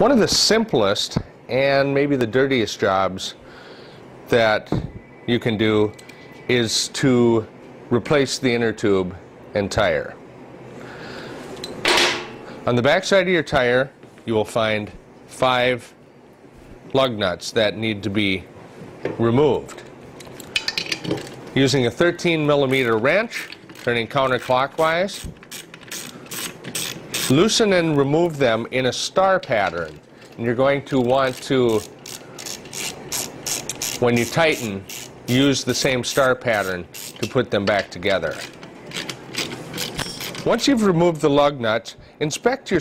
One of the simplest and maybe the dirtiest jobs that you can do is to replace the inner tube and tire. On the back side of your tire, you will find 5 lug nuts that need to be removed. Using a 13mm wrench, turning counterclockwise, loosen and remove them in a star pattern. And you're going to want to, when you tighten, use the same star pattern to put them back together. Once you've removed the lug nuts, inspect your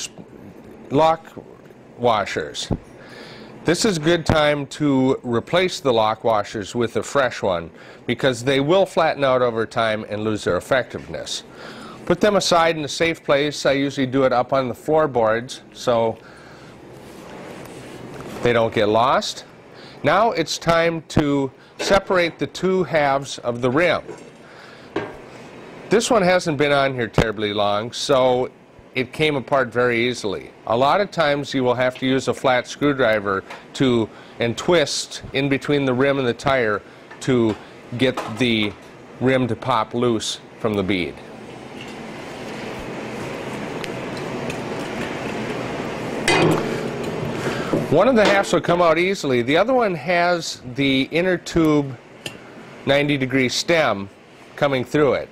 lock washers. This is a good time to replace the lock washers with a fresh one because they will flatten out over time and lose their effectiveness. Put them aside in a safe place. I usually do it up on the floorboards so they don't get lost. Now it's time to separate the 2 halves of the rim. This one hasn't been on here terribly long, so it came apart very easily. A lot of times you will have to use a flat screwdriver and twist in between the rim and the tire to get the rim to pop loose from the bead. One of the halves will come out easily. The other one has the inner tube 90-degree stem coming through it.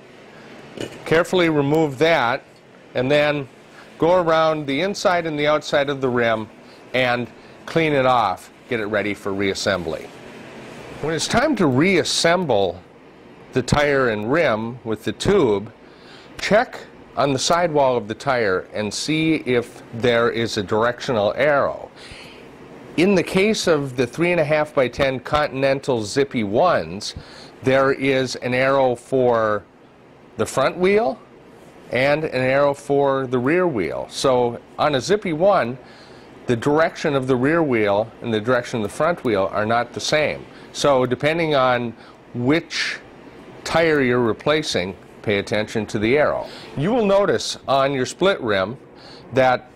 Carefully remove that and then go around the inside and the outside of the rim and clean it off. Get it ready for reassembly. When it's time to reassemble the tire and rim with the tube, check on the sidewall of the tire and see if there is a directional arrow. In the case of the 3.5 by 10 Continental Zippy 1s, there is an arrow for the front wheel and an arrow for the rear wheel. So on a Zippy 1, the direction of the rear wheel and the direction of the front wheel are not the same. So depending on which tire you're replacing, pay attention to the arrow. You will notice on your split rim that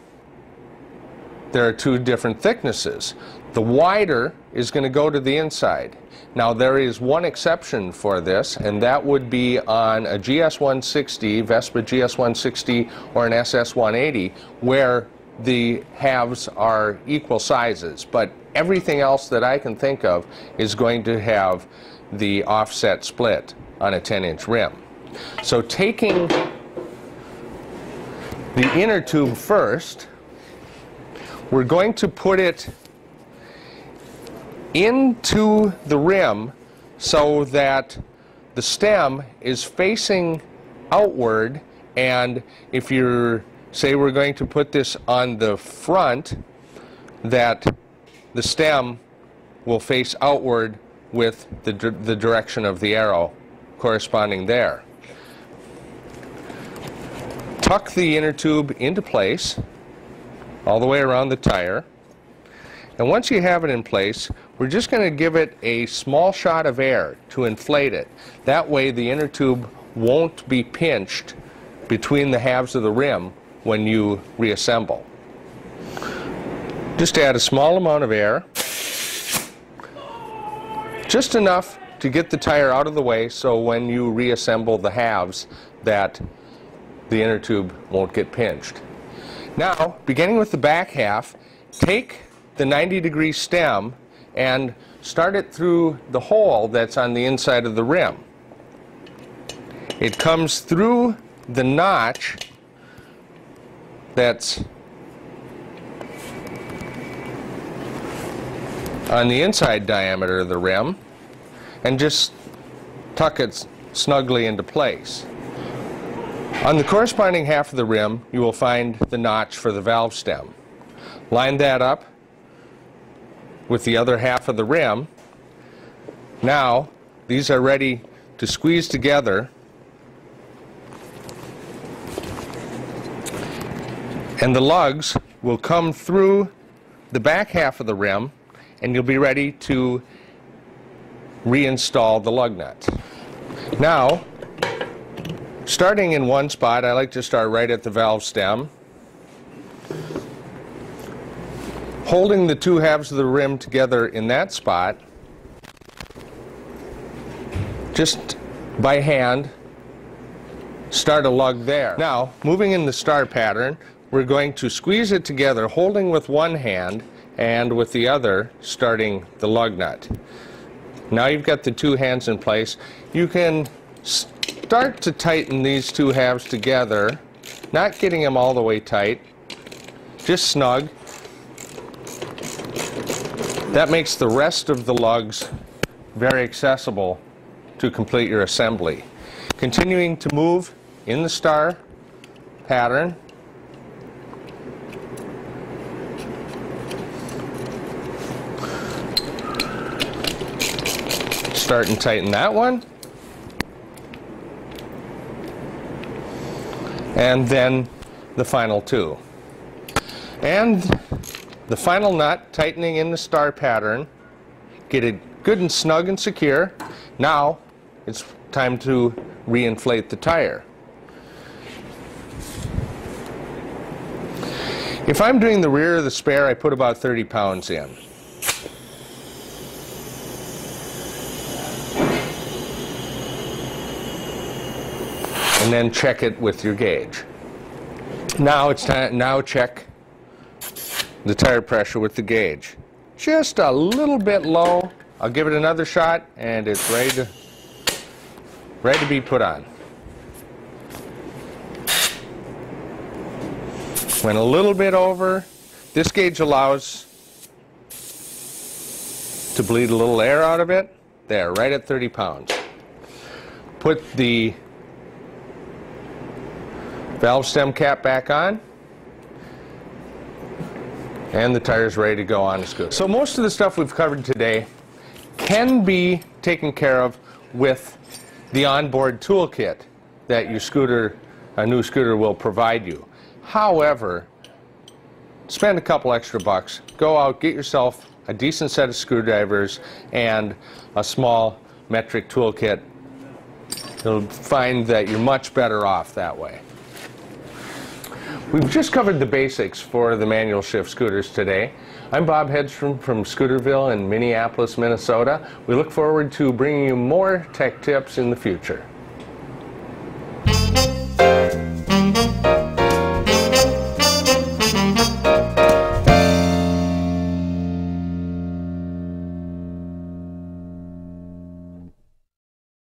there are 2 different thicknesses. The wider is going to go to the inside. Now there is one exception for this, and that would be on a GS160, Vespa GS160 or an SS180, where the halves are equal sizes. But everything else that I can think of is going to have the offset split on a 10-inch rim. So taking the inner tube first, we're going to put it into the rim so that the stem is facing outward, and if you're, say we're going to put this on the front, that the stem will face outward with the direction of the arrow corresponding there. Tuck the inner tube into place all the way around the tire, and once you have it in place, we're just going to give it a small shot of air to inflate it. That way the inner tube won't be pinched between the halves of the rim when you reassemble. Just add a small amount of air, just enough to get the tire out of the way so when you reassemble the halves that the inner tube won't get pinched. Now, beginning with the back half, take the 90-degree stem and start it through the hole that's on the inside of the rim. It comes through the notch that's on the inside diameter of the rim and just tuck it snugly into place. On the corresponding half of the rim, you will find the notch for the valve stem. Line that up with the other half of the rim. Now, these are ready to squeeze together, and the lugs will come through the back half of the rim, and you'll be ready to reinstall the lug nut. Now, starting in one spot, I like to start right at the valve stem. holding the two halves of the rim together in that spot, just by hand, start a lug there. Now, moving in the star pattern, we're going to squeeze it together, holding with one hand and with the other starting the lug nut. Now you've got the two hands in place. You can start to tighten these two halves together, not getting them all the way tight, just snug. That makes the rest of the lugs very accessible to complete your assembly. Continuing to move in the star pattern. Start and tighten that one. And then the final two. And the final nut, tightening in the star pattern. Get it good and snug and secure. Now it's time to reinflate the tire. If I'm doing the rear of the spare, I put about 30 pounds in. And then check it with your gauge. Now it's time, now check the tire pressure with the gauge. Just a little bit low. I'll give it another shot and it's ready to be put on. Went a little bit over. This gauge allows to bleed a little air out of it. There, right at 30 pounds. Put the valve stem cap back on, and the tire's ready to go on the scooter. So most of the stuff we've covered today can be taken care of with the onboard toolkit that your scooter, a new scooter, will provide you. However, spend a couple extra bucks, go out, get yourself a decent set of screwdrivers and a small metric toolkit. You'll find that you're much better off that way. We've just covered the basics for the manual shift scooters today. I'm Bob Hedstrom from Scooterville in Minneapolis, Minnesota. We look forward to bringing you more tech tips in the future.